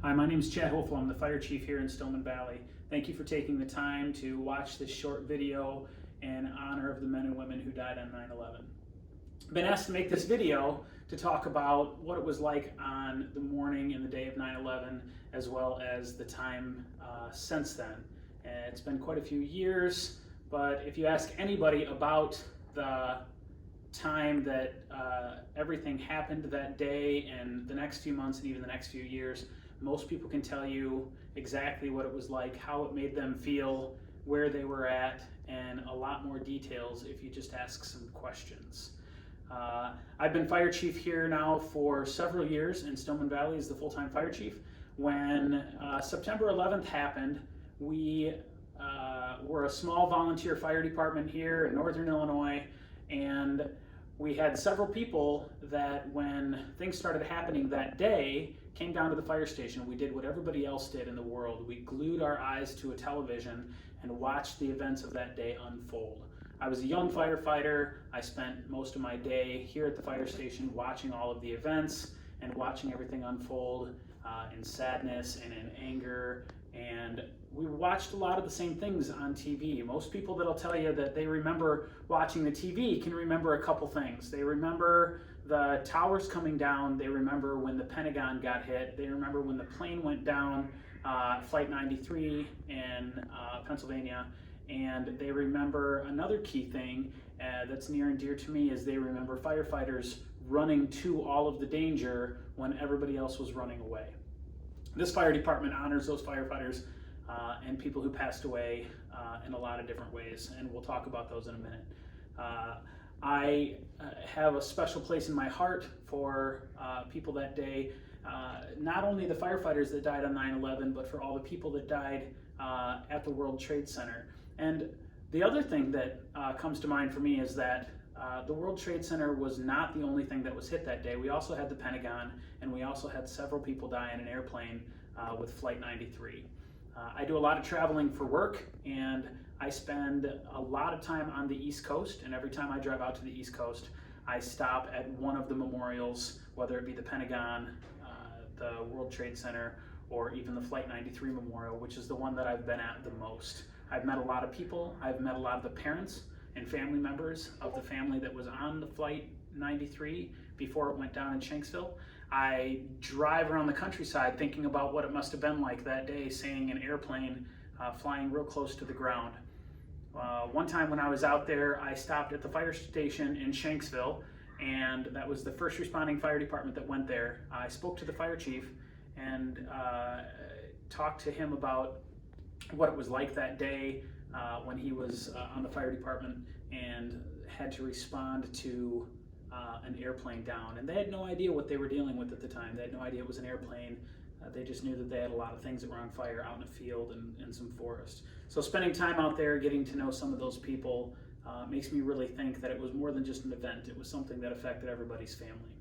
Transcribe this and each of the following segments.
Hi, my name is Chad Hopeful. I'm the fire chief here in Stillman Valley. Thank you for taking the time to watch this short video in honor of the men and women who died on 9/11. I've been asked to make this video to talk about what it was like on the morning and the day of 9/11, as well as the time since then. It's been quite a few years, but if you ask anybody about the time that everything happened that day and the next few months and even the next few years, most people can tell you exactly what it was like, how it made them feel, where they were at, and a lot more details if you just ask some questions. I've been fire chief here now for several years in Stillman Valley as the full-time fire chief. When September 11th happened, we were a small volunteer fire department here in Northern Illinois, and we had several people that when things started happening that day came down to the fire station. We did what everybody else did in the world. We glued our eyes to a television and watched the events of that day unfold. I was a young firefighter. I spent most of my day here at the fire station watching all of the events and watching everything unfold in sadness and in anger. And we watched a lot of the same things on TV. Most people that'll tell you that they remember watching the TV can remember a couple things. They remember the towers coming down. They remember when the Pentagon got hit. They remember when the plane went down, Flight 93 in Pennsylvania. And they remember another key thing that's near and dear to me is they remember firefighters running to all of the danger when everybody else was running away. This fire department honors those firefighters and people who passed away in a lot of different ways, and we'll talk about those in a minute. I have a special place in my heart for people that day, not only the firefighters that died on 9/11, but for all the people that died at the World Trade Center. And the other thing that comes to mind for me is that the World Trade Center was not the only thing that was hit that day. We also had the Pentagon, and we also had several people die in an airplane with Flight 93. I do a lot of traveling for work, and I spend a lot of time on the East Coast, and every time I drive out to the East Coast, I stop at one of the memorials, whether it be the Pentagon, the World Trade Center, or even the Flight 93 Memorial, which is the one that I've been at the most. I've met a lot of people. I've met a lot of the parents and family members of the family that was on the Flight 93 before it went down in Shanksville. I drive around the countryside thinking about what it must have been like that day, seeing an airplane flying real close to the ground. One time when I was out there, I stopped at the fire station in Shanksville, and that was the first responding fire department that went there. I spoke to the fire chief and talked to him about what it was like that day when he was on the fire department and had to respond to an airplane down. And they had no idea what they were dealing with at the time. They had no idea it was an airplane. They just knew that they had a lot of things that were on fire out in a field and some forest. So spending time out there, getting to know some of those people makes me really think that it was more than just an event. It was something that affected everybody's family.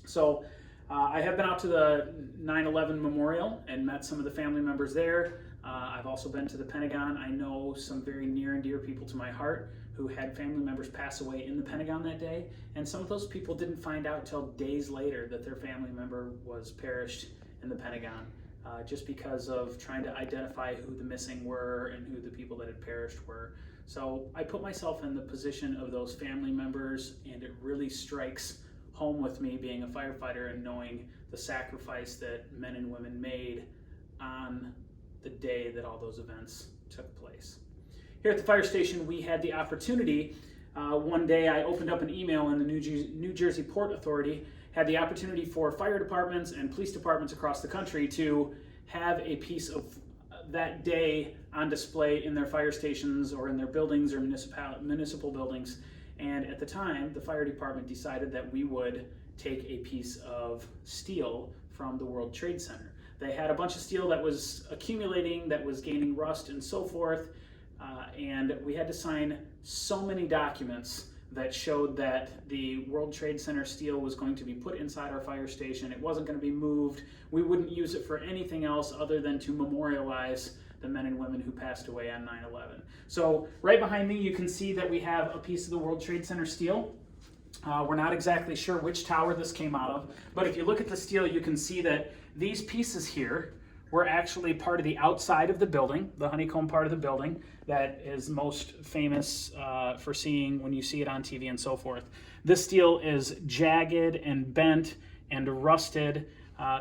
So I have been out to the 9/11 Memorial and met some of the family members there. I've also been to the Pentagon. I know some very near and dear people to my heart who had family members pass away in the Pentagon that day, and some of those people didn't find out till days later that their family member was perished in the Pentagon, just because of trying to identify who the missing were and who the people that had perished were. So I put myself in the position of those family members, and it really strikes home with me being a firefighter and knowing the sacrifice that men and women made on the day that all those events took place. Here at the fire station, we had the opportunity, one day I opened up an email in the New Jersey Port Authority, had the opportunity for fire departments and police departments across the country to have a piece of that day on display in their fire stations or in their buildings or municipal buildings. And at the time, the fire department decided that we would take a piece of steel from the World Trade Center. They had a bunch of steel that was accumulating, that was gaining rust and so forth, and we had to sign so many documents that showed that the World Trade Center steel was going to be put inside our fire station. It wasn't going to be moved. We wouldn't use it for anything else other than to memorialize the men and women who passed away on 9/11. So right behind me, you can see that we have a piece of the World Trade Center steel. We're not exactly sure which tower this came out of, but if you look at the steel, you can see that these pieces here were actually part of the outside of the building, the honeycomb part of the building that is most famous for seeing when you see it on TV and so forth. This steel is jagged and bent and rusted.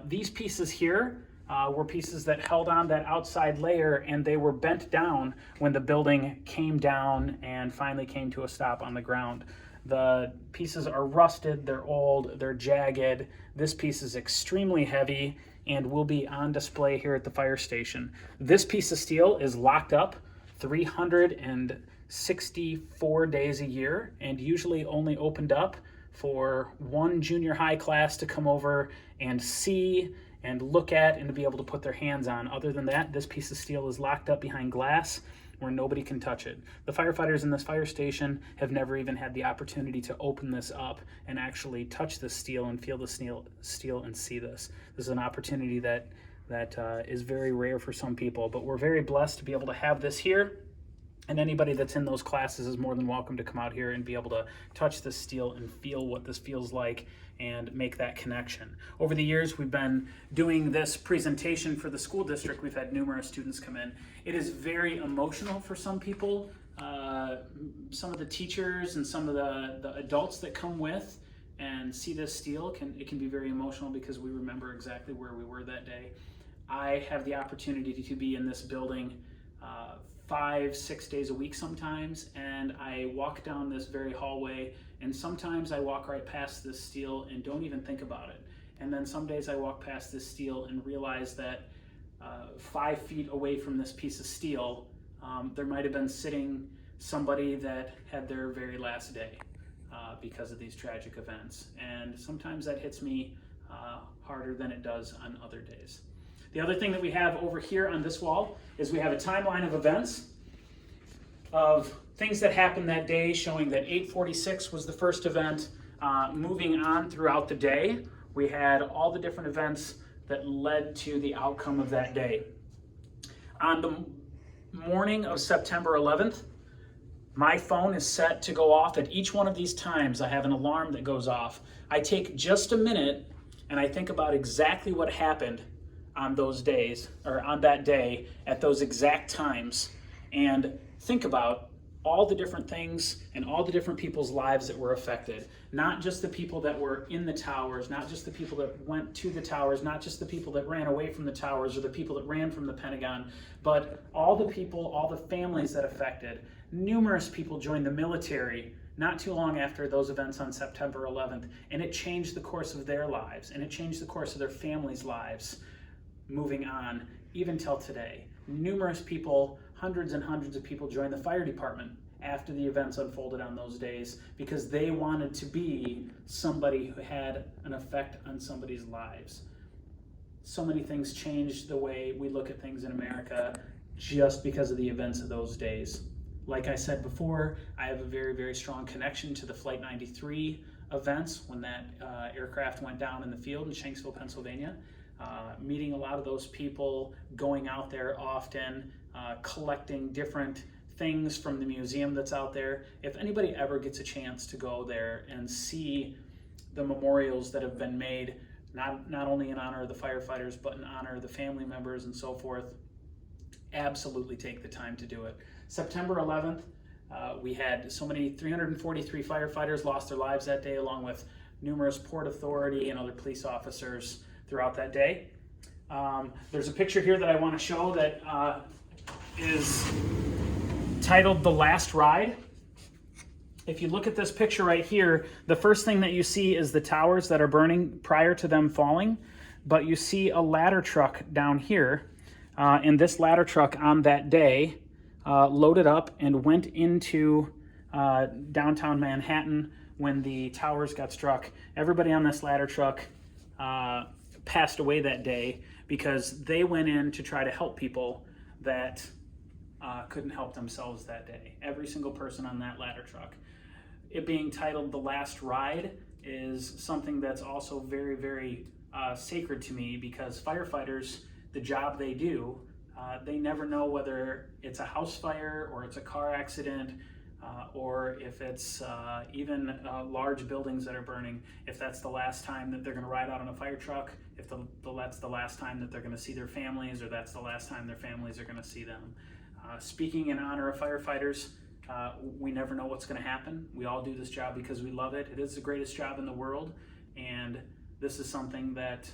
These pieces here were pieces that held on that outside layer, and they were bent down when the building came down and finally came to a stop on the ground. The pieces are rusted, they're old, they're jagged. This piece is extremely heavy and will be on display here at the fire station. This piece of steel is locked up 364 days a year and usually only opened up for one junior high class to come over and see and look at and to be able to put their hands on. Other than that, this piece of steel is locked up behind glass where nobody can touch it. The firefighters in this fire station have never even had the opportunity to open this up and actually touch the steel and feel the steel and see this. This is an opportunity that is very rare for some people, but we're very blessed to be able to have this here. And anybody that's in those classes is more than welcome to come out here and be able to touch this steel and feel what this feels like and make that connection. Over the years, we've been doing this presentation for the school district. We've had numerous students come in. It is very emotional for some people. Some of the teachers and some of the adults that come with and see this steel, it can be very emotional because we remember exactly where we were that day. I have the opportunity to be in this building 5-6 days a week sometimes, and I walk down this very hallway, and sometimes I walk right past this steel and don't even think about it. And then some days I walk past this steel and realize that 5 feet away from this piece of steel, there might have been sitting somebody that had their very last day because of these tragic events. And sometimes that hits me harder than it does on other days. The other thing that we have over here on this wall is we have a timeline of events, of things that happened that day, showing that 8:46 was the first event. Moving on throughout the day, we had all the different events that led to the outcome of that day. On the morning of September 11th, my phone is set to go off at each one of these times. I have an alarm that goes off. I take just a minute and I think about exactly what happened on those days, or on that day at those exact times, and think about all the different things and all the different people's lives that were affected. Not just the people that were in the towers, not just the people that went to the towers, not just the people that ran away from the towers or the people that ran from the Pentagon, but all the people, all the families that affected. Numerous people joined the military not too long after those events on September 11th, and it changed the course of their lives, and it changed the course of their families' lives. Moving on, even till today. Numerous people, hundreds and hundreds of people joined the fire department after the events unfolded on those days because they wanted to be somebody who had an effect on somebody's lives. So many things changed the way we look at things in America just because of the events of those days. Like I said before, I have a very, very strong connection to the Flight 93 events when that aircraft went down in the field in Shanksville, Pennsylvania. Meeting a lot of those people, going out there often, collecting different things from the museum that's out there. If anybody ever gets a chance to go there and see the memorials that have been made, not only in honor of the firefighters, but in honor of the family members and so forth, absolutely take the time to do it. September 11th, we had 343 firefighters lost their lives that day, along with numerous Port Authority and other police officers throughout that day. There's a picture here that I want to show that is titled The Last Ride. If you look at this picture right here, the first thing that you see is the towers that are burning prior to them falling, but you see a ladder truck down here, and this ladder truck on that day loaded up and went into downtown Manhattan when the towers got struck. Everybody on this ladder truck passed away that day because they went in to try to help people that couldn't help themselves that day. Every single person on that ladder truck. It being titled The Last Ride is something that's also very, very sacred to me because firefighters, the job they do, they never know whether it's a house fire or it's a car accident. or if it's even large buildings that are burning, if that's the last time that they're going to ride out on a fire truck, if that's the last time that they're going to see their families, or that's the last time their families are going to see them. Speaking in honor of firefighters, we never know what's going to happen. We all do this job because we love it. It is the greatest job in the world, and this is something that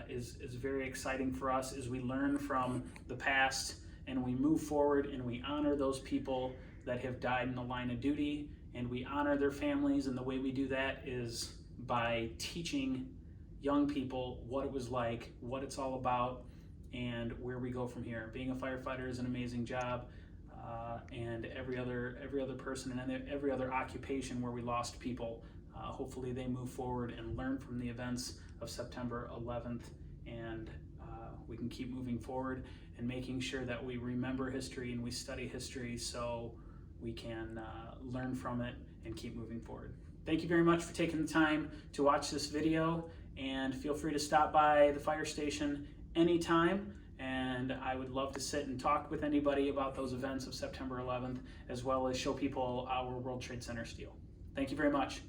is very exciting for us as we learn from the past and we move forward and we honor those people that have died in the line of duty, and we honor their families. And the way we do that is by teaching young people what it was like, what it's all about, and where we go from here. Being a firefighter is an amazing job, and every other person and every other occupation where we lost people, hopefully they move forward and learn from the events of September 11th, and we can keep moving forward and making sure that we remember history and we study history so we can learn from it and keep moving forward. Thank you very much for taking the time to watch this video, and feel free to stop by the fire station anytime, and I would love to sit and talk with anybody about those events of September 11th, as well as show people our World Trade Center steel. Thank you very much.